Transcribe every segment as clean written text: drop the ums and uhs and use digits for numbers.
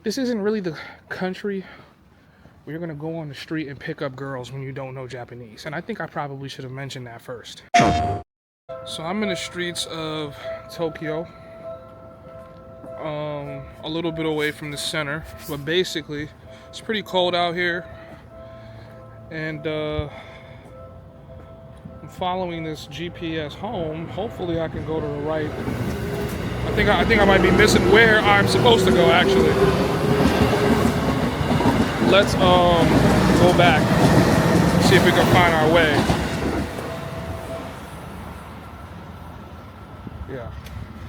this isn't really the country where you're gonna go on the street and pick up girls when you don't know Japanese. And I think I probably should have mentioned that first. So I'm in the streets of Tokyo, a little bit away from the center, but basically it's pretty cold out here, and I'm following this GPS home. Hopefully I can go to the right. I think I might be missing where I'm supposed to go actually. Let's go back, see if we can find our way. Yeah,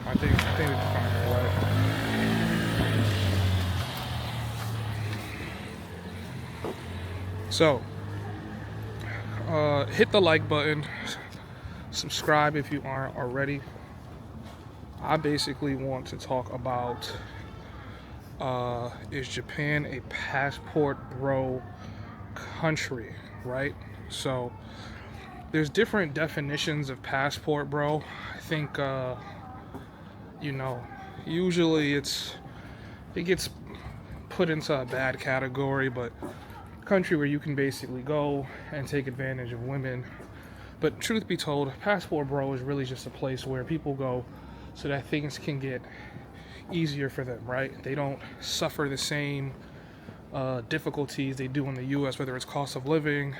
I think we can find our way. So, hit the like button, subscribe if you aren't already. I basically want to talk about is Japan a passport bro country, right? So there's different definitions of passport bro. I think usually it gets put into a bad category, but country where you can basically go and take advantage of women. But truth be told, passport bro is really just a place where people go so that things can get easier for them, right? They don't suffer the same difficulties they do in the US, whether it's cost of living,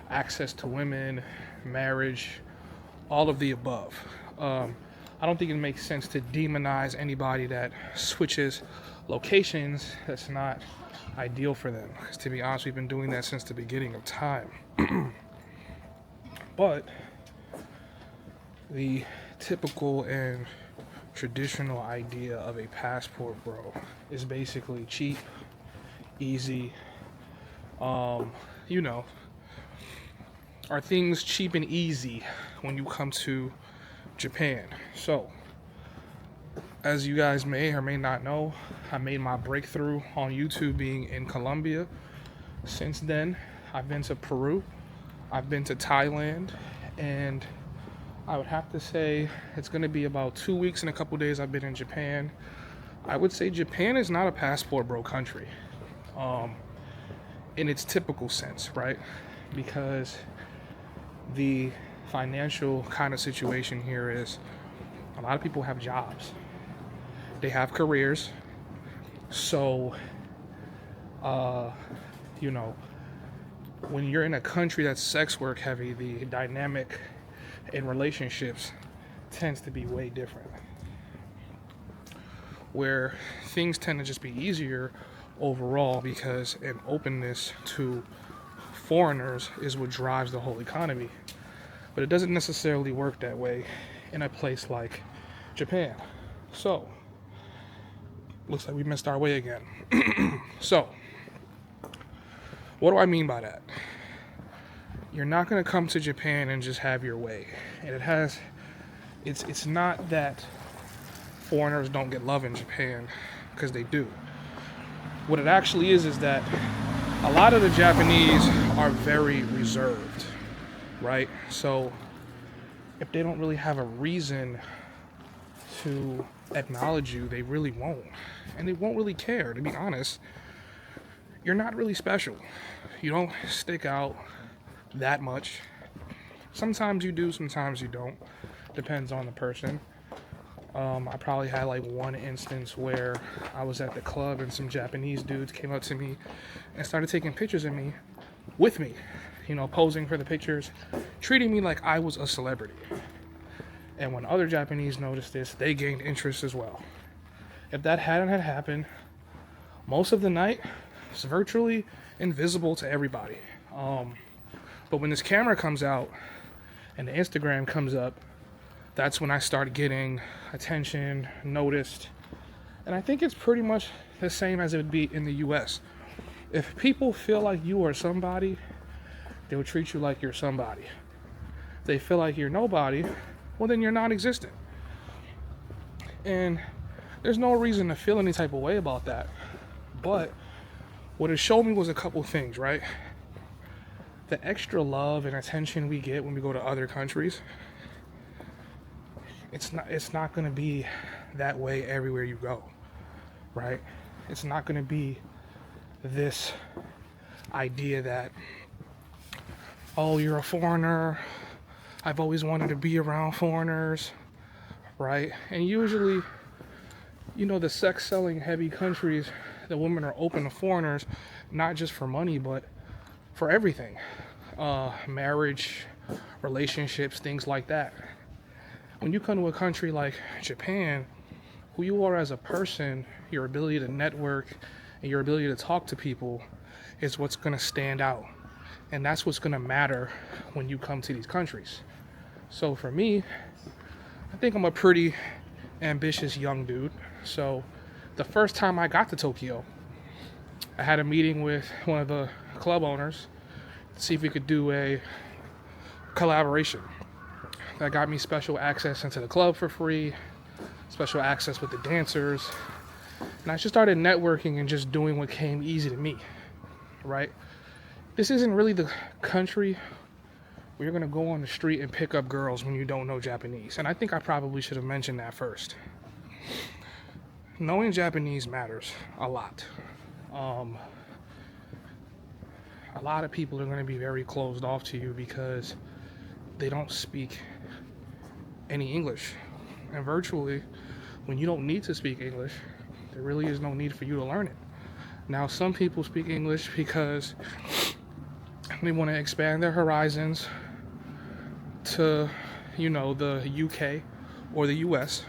access to women, marriage, all of the above. I don't think it makes sense to demonize anybody that switches locations. That's not ideal for them, because to be honest, we've been doing that since the beginning of time. But the typical and traditional idea of a passport bro is basically cheap, easy. You know, are things cheap and easy when you come to Japan? So, as you guys may or may not know, I made my breakthrough on YouTube being in Colombia. Since then, I've been to Peru, I've been to Thailand, and I would have to say it's going to be about 2 weeks and a couple days I've been in Japan. I would say Japan is not a passport bro country in its typical sense, right? Because the financial kind of situation here is a lot of people have jobs, they have careers. So, when you're in a country that's sex work heavy, the dynamic in relationships tends to be way different, where things tend to just be easier overall because an openness to foreigners is what drives the whole economy. But it doesn't necessarily work that way in a place like Japan. So, looks like we missed our way again. So, what do I mean by that? You're not going to come to Japan and just have your way. And it's not that foreigners don't get love in Japan, because they do. What it actually is that a lot of the Japanese are very reserved, right? So if they don't really have a reason to acknowledge you, they really won't. And they won't really care, to be honest. You're not really special. You don't stick out that much. Sometimes you do, sometimes you don't. Depends on the person. I probably had like one instance where I was at the club and some Japanese dudes came up to me and started taking pictures of me, with me, posing for the pictures, treating me like I was a celebrity. And when other Japanese noticed this, they gained interest as well. If that hadn't had happened, most of the night it's virtually invisible to everybody. But when this camera comes out and the Instagram comes up, that's when I start getting attention, noticed. And I think it's pretty much the same as it would be in the US. If people feel like you are somebody, they will treat you like you're somebody. If they feel like you're nobody, well, then you're non-existent. And there's no reason to feel any type of way about that. But what it showed me was a couple things, right? The extra love and attention we get when we go to other countries, it's not going to be that way everywhere you go, right? It's not going to be this idea that, oh, you're a foreigner, I've always wanted to be around foreigners, right? And usually, the sex selling heavy countries, the women are open to foreigners, not just for money, but for everything. Marriage, relationships, things like that. When you come to a country like Japan, who you are as a person, your ability to network, and your ability to talk to people is what's going to stand out. And that's what's going to matter when you come to these countries. So for me, I think I'm a pretty ambitious young dude. So the first time I got to Tokyo, I had a meeting with one of the club owners to see if we could do a collaboration. That got me special access into the club for free, special access with the dancers. And I just started networking and just doing what came easy to me, right? This isn't really the country where you're going to go on the street and pick up girls when you don't know Japanese. And I think I probably should have mentioned that first. Knowing Japanese matters a lot. A lot of people are going to be very closed off to you because they don't speak any English. And virtually, when you don't need to speak English, there really is no need for you to learn it. Now, some people speak English because they want to expand their horizons to, the UK or the US.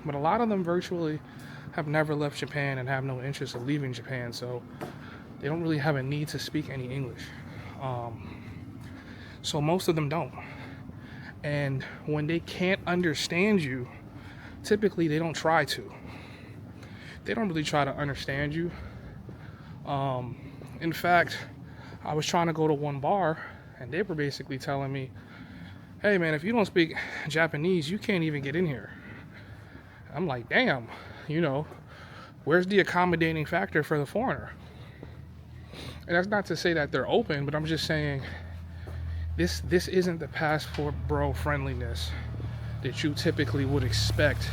But a lot of them virtually have never left Japan and have no interest in leaving Japan. So they don't really have a need to speak any English. So most of them don't. And when they can't understand you, typically they don't try to. They don't really try to understand you. In fact, I was trying to go to one bar and they were basically telling me, hey man, if you don't speak Japanese, you can't even get in here. I'm like, damn, where's the accommodating factor for the foreigner? And that's not to say that they're open, but I'm just saying this isn't the passport bro friendliness that you typically would expect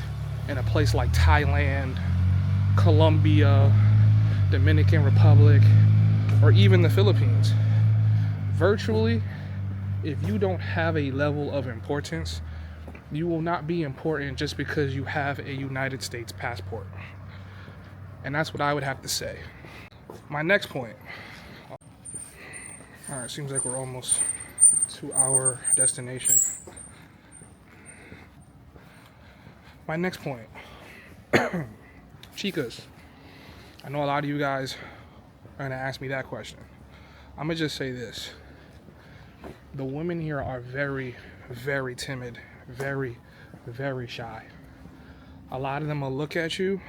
in a place like Thailand, Colombia, Dominican Republic, or even the Philippines. Virtually, if you don't have a level of importance, you will not be important just because you have a United States passport. And that's what I would have to say. My next point. All right, seems like we're almost to our destination. My next point. Chicas. I know a lot of you guys are going to ask me that question. I'm going to just say this. The women here are very, very timid. Very, very shy. A lot of them will look at you,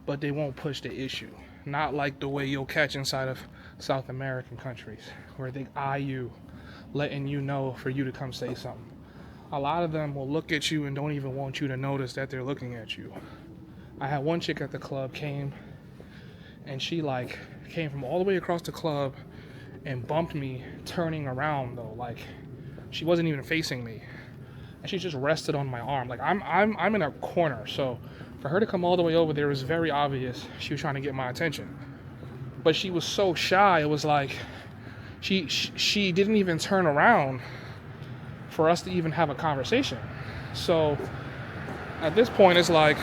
but they won't push the issue. Not like the way you'll catch inside of South American countries, where they eye you, letting you know for you to come say something. A lot of them will look at you and don't even want you to notice that they're looking at you. I had one chick at the club came, and she came from all the way across the club and bumped me, turning around though, like she wasn't even facing me, and she just rested on my arm. Like I'm in a corner, so for her to come all the way over there was very obvious she was trying to get my attention. But she was so shy, it was like she didn't even turn around for us to even have a conversation. So at this point, it's like,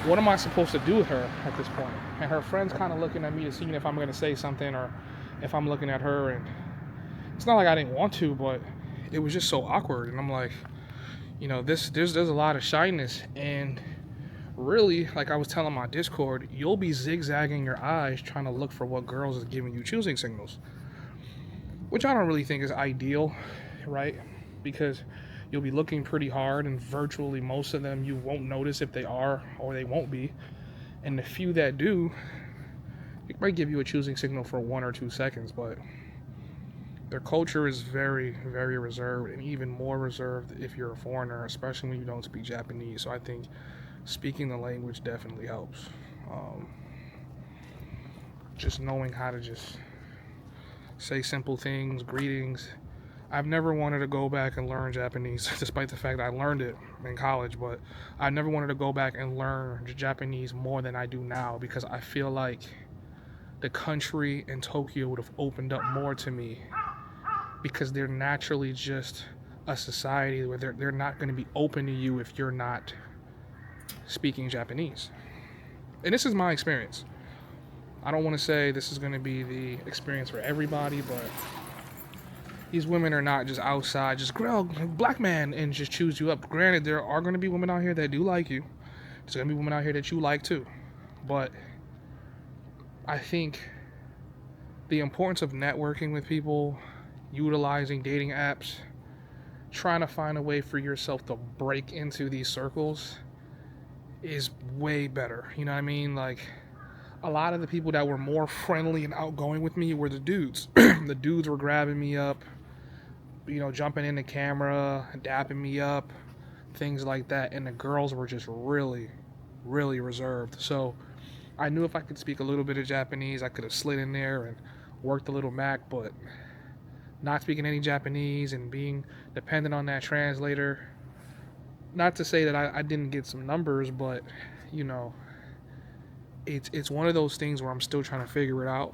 what am I supposed to do with her at this point? And her friend's kind of looking at me to see if I'm going to say something or if I'm looking at her. And it's not like I didn't want to, but it was just so awkward. And I'm like, there's a lot of shyness. And really, like I was telling my Discord, you'll be zigzagging your eyes trying to look for what girls is giving you choosing signals, which I don't really think is ideal, right? Because you'll be looking pretty hard, and virtually most of them you won't notice if they are or they won't be. And the few that do, it might give you a choosing signal for 1 or 2 seconds, but their culture is very, very reserved, and even more reserved if you're a foreigner, especially when you don't speak Japanese. So I think speaking the language definitely helps. Just knowing how to just say simple things, greetings, I've never wanted to go back and learn Japanese, despite the fact that I learned it in college. But I never wanted to go back and learn Japanese more than I do now, because I feel like the country and Tokyo would have opened up more to me, because they're naturally just a society where they're not going to be open to you if you're not speaking Japanese. And this is my experience. I don't want to say this is going to be the experience for everybody, but these women are not just outside, just girl, black man, and just choose you up. Granted, there are going to be women out here that do like you. There's going to be women out here that you like too. But I think the importance of networking with people, utilizing dating apps, trying to find a way for yourself to break into these circles is way better. You know what I mean? Like, a lot of the people that were more friendly and outgoing with me were the dudes. The dudes were grabbing me up, jumping in the camera, dapping me up, things like that. And the girls were just really, really reserved. So I knew if I could speak a little bit of Japanese, I could have slid in there and worked a little Mac, but not speaking any Japanese and being dependent on that translator. Not to say that I didn't get some numbers, but it's one of those things where I'm still trying to figure it out,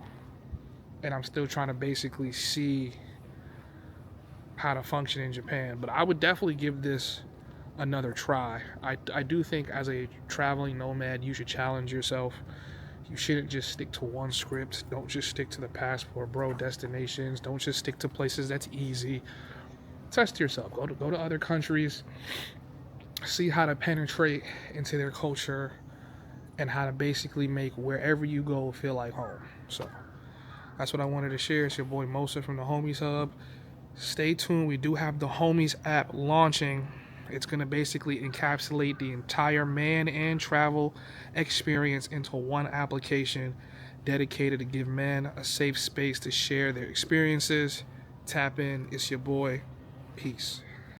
and I'm still trying to basically see how to function in Japan. But I would definitely give this another try. I do think as a traveling nomad, you should challenge yourself. You shouldn't just stick to one script. Don't just stick to the passport bro destinations. Don't just stick to places that's easy. Test yourself. Go to other countries. See how to penetrate into their culture and how to basically make wherever you go feel like home. So that's what I wanted to share. It's your boy Mosa from the Homies Hub. Stay tuned. We do have the Homies app launching. It's going to basically encapsulate the entire man and travel experience into one application dedicated to give men a safe space to share their experiences. Tap in. It's your boy. Peace.